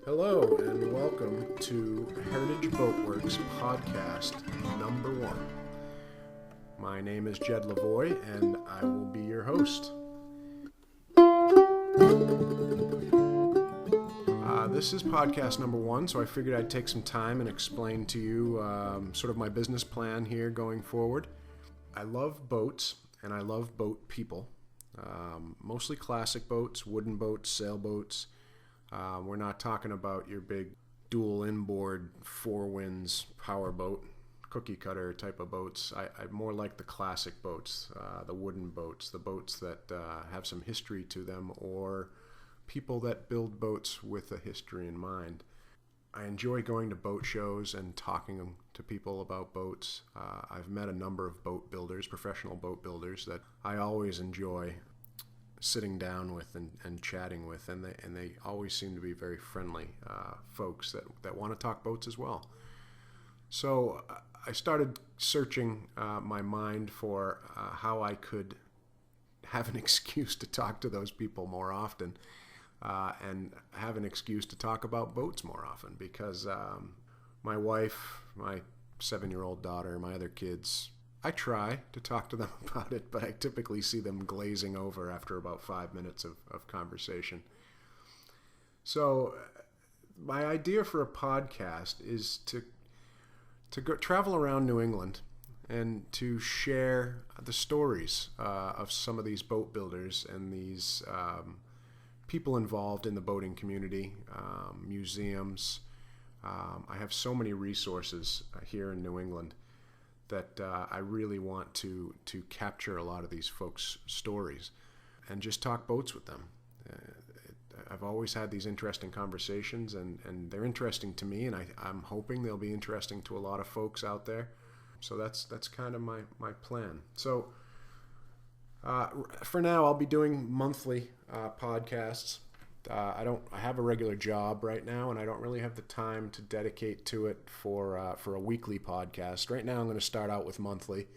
Hello and welcome to Heritage Boatworks Podcast number 1. My name is Jed Lavoie and I will be your host. This is podcast number 1, so I figured I'd take some time and explain to you sort of my business plan here going forward. I love boats and I love boat people. Mostly classic boats, wooden boats, sailboats. We're not talking about your big dual inboard, four winds power boat, cookie cutter type of boats. I more like the classic boats, the wooden boats, the boats that have some history to them, or people that build boats with a history in mind. I enjoy going to boat shows and talking to people about boats. I've met a number of boat builders, professional boat builders, that I always enjoy sitting down with and chatting with, and they always seem to be very friendly folks that want to talk boats as well. So I started searching my mind for how I could have an excuse to talk to those people more often, and have an excuse to talk about boats more often, because my wife, my 7-year-old daughter, my other kids, I try to talk to them about it, but I typically see them glazing over after about 5 minutes of conversation. So my idea for a podcast is to go travel around New England and to share the stories of some of these boat builders and these people involved in the boating community, museums. I have so many resources here in New England that I really want to capture a lot of these folks' stories and just talk boats with them. I've always had these interesting conversations, and they're interesting to me, and I'm hoping they'll be interesting to a lot of folks out there. So that's kind of my plan. So for now, I'll be doing monthly podcasts. I have a regular job right now, and I don't really have the time to dedicate to it for a weekly podcast. Right now, I'm going to start out with monthly,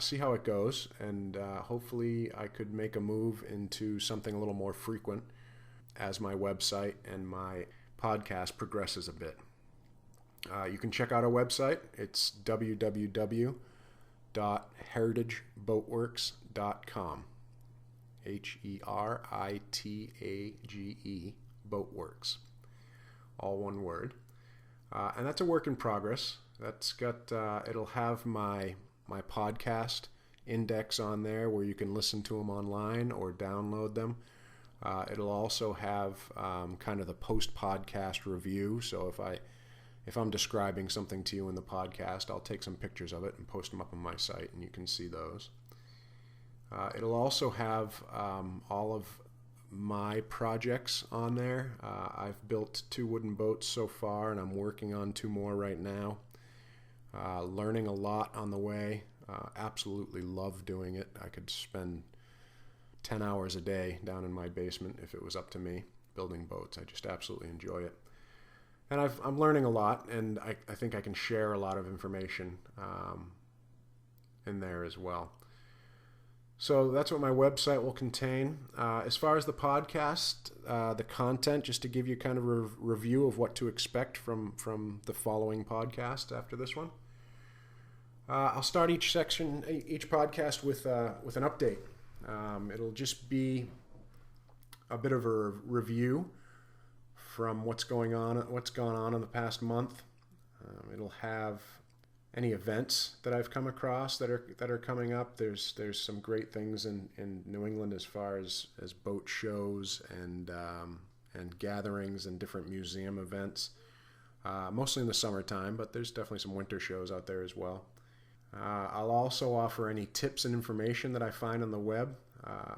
see how it goes, and hopefully I could make a move into something a little more frequent as my website and my podcast progresses a bit. You can check out our website. It's www.heritageboatworks.com. Heritage Boatworks, all one word, and that's a work in progress. That's got it'll have my podcast index on there where you can listen to them online or download them. It'll also have kind of the post podcast review. So if I'm describing something to you in the podcast, I'll take some pictures of it and post them up on my site, and you can see those. It'll also have all of my projects on there. I've built 2 wooden boats so far, and I'm working on 2 more right now. Learning a lot on the way. Absolutely love doing it. I could spend 10 hours a day down in my basement if it was up to me building boats. I just absolutely enjoy it. And I'm learning a lot, and I think I can share a lot of information in there as well. So that's what my website will contain. As far as the podcast, the content, just to give you kind of a review of what to expect from the following podcast after this one. I'll start each podcast with an update. It'll just be a bit of a review from what's gone on in the past month. It'll have any events that I've come across that are coming up. There's some great things in New England as far as boat shows and gatherings and different museum events, mostly in the summertime, but there's definitely some winter shows out there as well. I'll also offer any tips and information that I find on the web.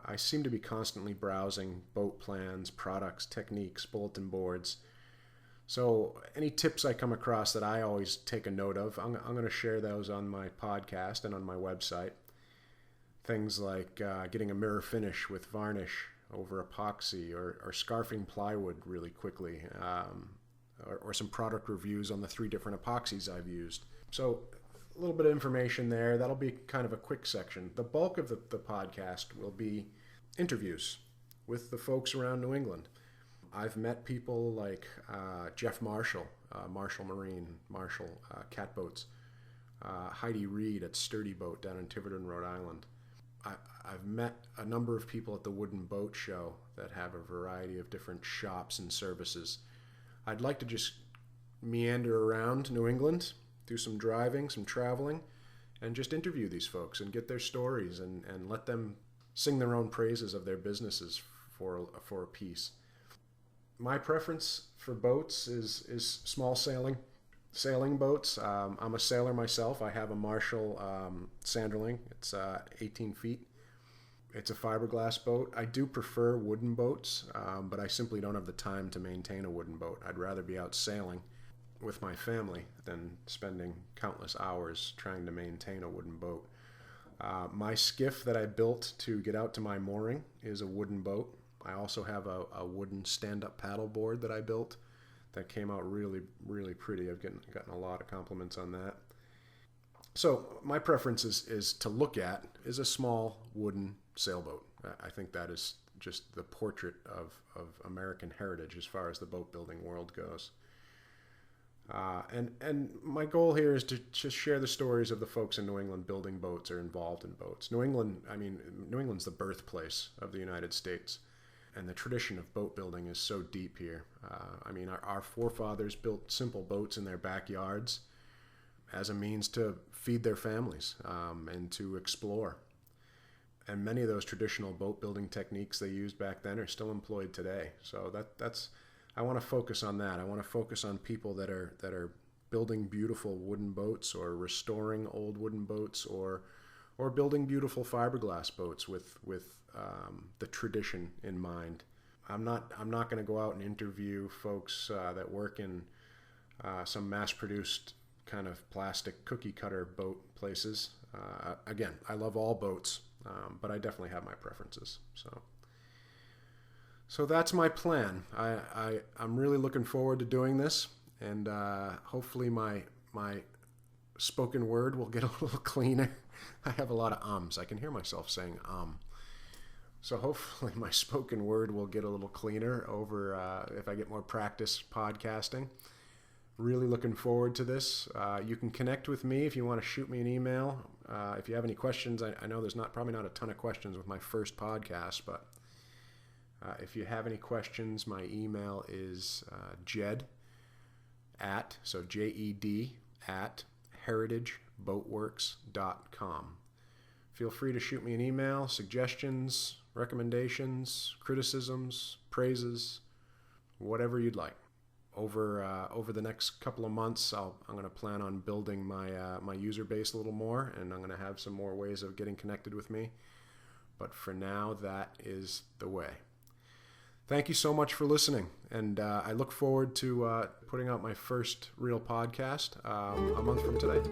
I seem to be constantly browsing boat plans, products, techniques, bulletin boards. So any tips I come across that I always take a note of, I'm going to share those on my podcast and on my website. Things like getting a mirror finish with varnish over epoxy, or scarfing plywood really quickly, or some product reviews on the 3 different epoxies I've used. So a little bit of information there. That'll be kind of a quick section. The bulk of the podcast will be interviews with the folks around New England. I've met people like Jeff Marshall, Marshall Marine, Marshall Catboats, Heidi Reed at Sturdy Boat down in Tiverton, Rhode Island. I've met a number of people at the Wooden Boat Show that have a variety of different shops and services. I'd like to just meander around New England, do some driving, some traveling, and just interview these folks and get their stories and let them sing their own praises of their businesses for a piece. My preference for boats is small sailing boats. I'm a sailor myself. I have a Marshall Sanderling. It's 18 feet. It's a fiberglass boat. I do prefer wooden boats, but I simply don't have the time to maintain a wooden boat. I'd rather be out sailing with my family than spending countless hours trying to maintain a wooden boat. My skiff that I built to get out to my mooring is a wooden boat. I also have a wooden stand-up paddle board that I built that came out really, really pretty. I've gotten a lot of compliments on that. So my preference is to look at is a small wooden sailboat. I think that is just the portrait of American heritage as far as the boat building world goes. And my goal here is to just share the stories of the folks in New England building boats or involved in boats. New England's the birthplace of the United States, and the tradition of boat building is so deep here. Our forefathers built simple boats in their backyards as a means to feed their families and to explore. And many of those traditional boat building techniques they used back then are still employed today. So that's I want to focus on that. I want to focus on people that are building beautiful wooden boats or restoring old wooden boats or building beautiful fiberglass boats with the tradition in mind. I'm not going to go out and interview folks that work in some mass-produced kind of plastic cookie cutter boat places. Again, I love all boats, but I definitely have my preferences. So that's my plan. I'm really looking forward to doing this, and hopefully my spoken word will get a little cleaner. I have a lot of ums. I can hear myself saying So hopefully my spoken word will get a little cleaner over if I get more practice podcasting. Really looking forward to this. You can connect with me if you want to shoot me an email. If you have any questions, I know there's probably not a ton of questions with my first podcast, but if you have any questions, my email is Jed at heritageboatworks.com. Feel free to shoot me an email, suggestions, recommendations, criticisms, praises, whatever you'd like. Over the next couple of months, I'm going to plan on building my user base a little more, and I'm going to have some more ways of getting connected with me. But for now, that is the way. Thank you so much for listening, and I look forward to putting out my first real podcast a month from today.